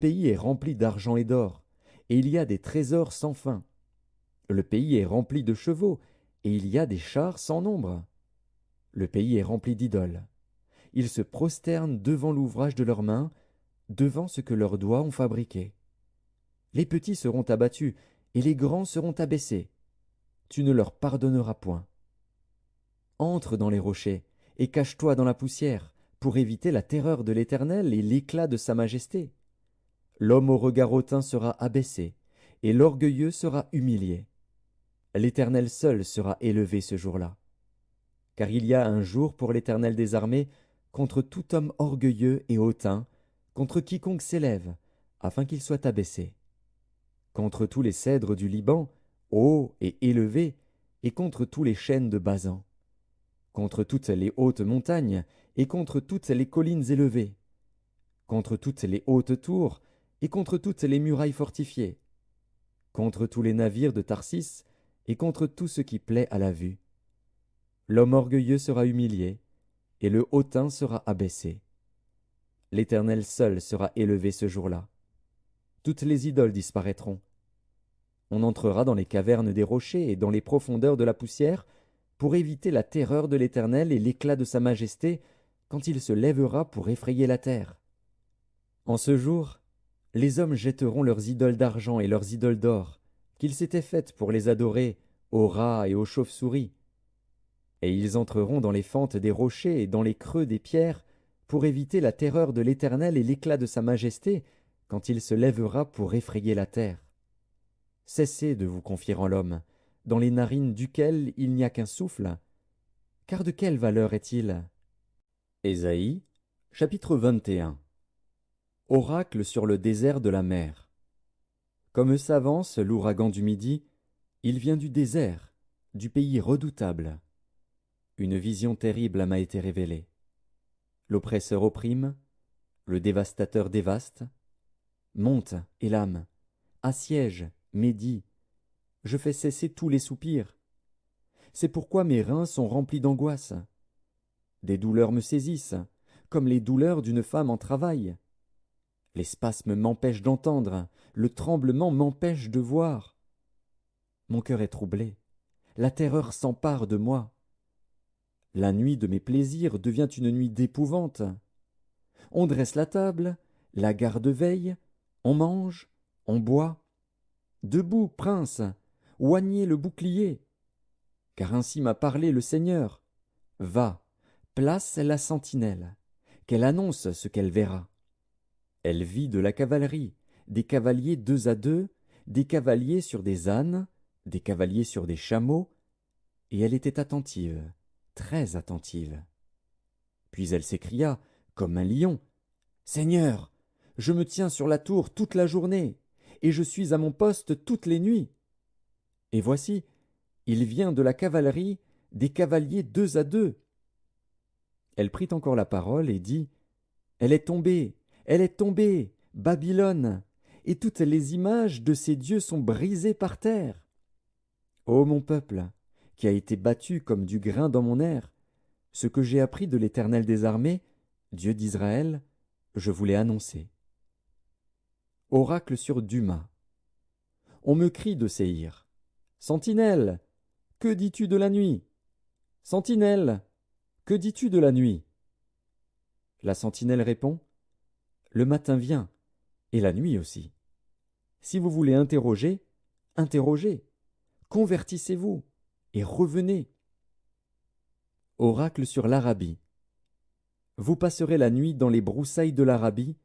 pays est rempli d'argent et d'or, et il y a des trésors sans fin. Le pays est rempli de chevaux, et il y a des chars sans nombre. Le pays est rempli d'idoles. Ils se prosternent devant l'ouvrage de leurs mains, devant ce que leurs doigts ont fabriqué. Les petits seront abattus, et les grands seront abaissés. Tu ne leur pardonneras point. Entre dans les rochers, et cache-toi dans la poussière, pour éviter la terreur de l'Éternel et l'éclat de sa majesté. L'homme au regard hautain sera abaissé, et l'orgueilleux sera humilié. L'Éternel seul sera élevé ce jour-là. Car il y a un jour pour l'Éternel des armées contre tout homme orgueilleux et hautain, contre quiconque s'élève, afin qu'il soit abaissé. Contre tous les cèdres du Liban, hauts et élevés, et contre tous les chênes de Basan. Contre toutes les hautes montagnes, et contre toutes les collines élevées. Contre toutes les hautes tours, et contre toutes les murailles fortifiées. Contre tous les navires de Tarsis, et contre tout ce qui plaît à la vue. L'homme orgueilleux sera humilié, et le hautain sera abaissé. L'Éternel seul sera élevé ce jour-là. Toutes les idoles disparaîtront. On entrera dans les cavernes des rochers et dans les profondeurs de la poussière, pour éviter la terreur de l'Éternel et l'éclat de sa majesté, quand il se lèvera pour effrayer la terre. En ce jour, les hommes jetteront leurs idoles d'argent et leurs idoles d'or, qu'ils s'étaient faites pour les adorer, aux rats et aux chauves-souris. Et ils entreront dans les fentes des rochers et dans les creux des pierres, pour éviter la terreur de l'Éternel et l'éclat de sa majesté, quand il se lèvera pour effrayer la terre. Cessez de vous confier en l'homme, dans les narines duquel il n'y a qu'un souffle. Car de quelle valeur est-il? Ésaïe, chapitre 21. Oracle sur le désert de la mer. Comme s'avance l'ouragan du midi, il vient du désert, du pays redoutable. Une vision terrible m'a été révélée. L'oppresseur opprime, le dévastateur dévaste. Monte, Élam, assiège, Médie. Je fais cesser tous les soupirs. C'est pourquoi mes reins sont remplis d'angoisse. Des douleurs me saisissent, comme les douleurs d'une femme en travail. Les spasmes m'empêchent d'entendre, le tremblement m'empêche de voir. Mon cœur est troublé, la terreur s'empare de moi. La nuit de mes plaisirs devient une nuit d'épouvante. On dresse la table, la garde veille, on mange, on boit. Debout, prince, oignez le bouclier. Car ainsi m'a parlé le Seigneur. Va, place la sentinelle, qu'elle annonce ce qu'elle verra. Elle vit de la cavalerie, des cavaliers deux à deux, des cavaliers sur des ânes, des cavaliers sur des chameaux, et elle était attentive, très attentive. Puis elle s'écria, comme un lion, « Seigneur, je me tiens sur la tour toute la journée, et je suis à mon poste toutes les nuits. Et voici, il vient de la cavalerie, des cavaliers deux à deux. » Elle prit encore la parole et dit, « elle est tombée, Babylone, et toutes les images de ses dieux sont brisées par terre. Ô mon peuple, qui a été battu comme du grain dans mon air, ce que j'ai appris de l'Éternel des armées, Dieu d'Israël, je vous l'ai annoncé. » Oracle sur Duma. On me crie de Séhir. Sentinelle, que dis-tu de la nuit? Sentinelle, que dis-tu de la nuit? La sentinelle répond, le matin vient, et la nuit aussi. Si vous voulez interroger, interrogez, convertissez-vous, et revenez. Oracle sur l'Arabie. Vous passerez la nuit dans les broussailles de l'Arabie,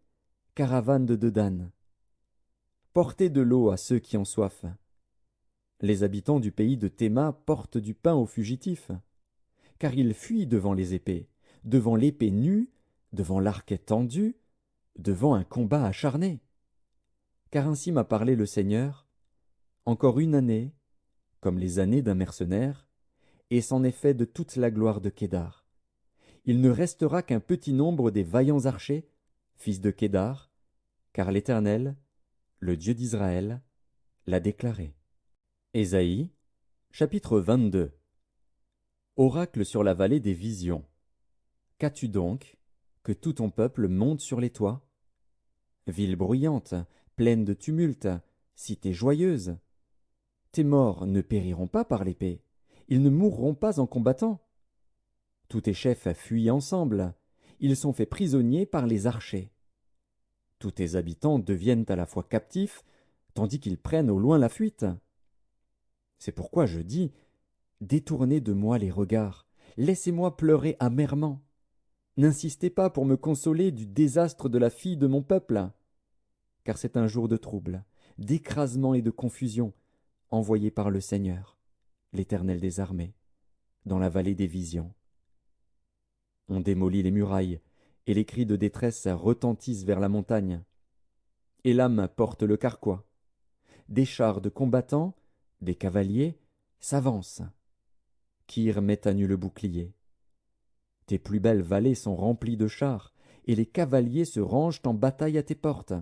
caravane de Dedan. Portez de l'eau à ceux qui ont soif. Les habitants du pays de Théma portent du pain aux fugitifs, car ils fuient devant les épées, devant l'épée nue, devant l'arc tendu, devant un combat acharné. Car ainsi m'a parlé le Seigneur, encore une année, comme les années d'un mercenaire, et c'en est fait de toute la gloire de Kédar. Il ne restera qu'un petit nombre des vaillants archers, fils de Kédar, car l'Éternel, le Dieu d'Israël, l'a déclaré. Ésaïe, chapitre 22. Oracle sur la vallée des visions. Qu'as-tu donc, que tout ton peuple monte sur les toits? Ville bruyante, pleine de tumulte, cité joyeuse. Tes morts ne périront pas par l'épée, ils ne mourront pas en combattant. Tous tes chefs fuient ensemble, ils sont faits prisonniers par les archers. Tous tes habitants deviennent à la fois captifs, tandis qu'ils prennent au loin la fuite. C'est pourquoi je dis, détournez de moi les regards, laissez-moi pleurer amèrement. N'insistez pas pour me consoler du désastre de la fille de mon peuple, car c'est un jour de trouble, d'écrasement et de confusion, envoyé par le Seigneur, l'Éternel des armées, dans la vallée des visions. On démolit les murailles, et les cris de détresse retentissent vers la montagne. Élam porte le carquois. Des chars de combattants, des cavaliers, s'avancent. Kir met à nu le bouclier. Tes plus belles vallées sont remplies de chars, et les cavaliers se rangent en bataille à tes portes.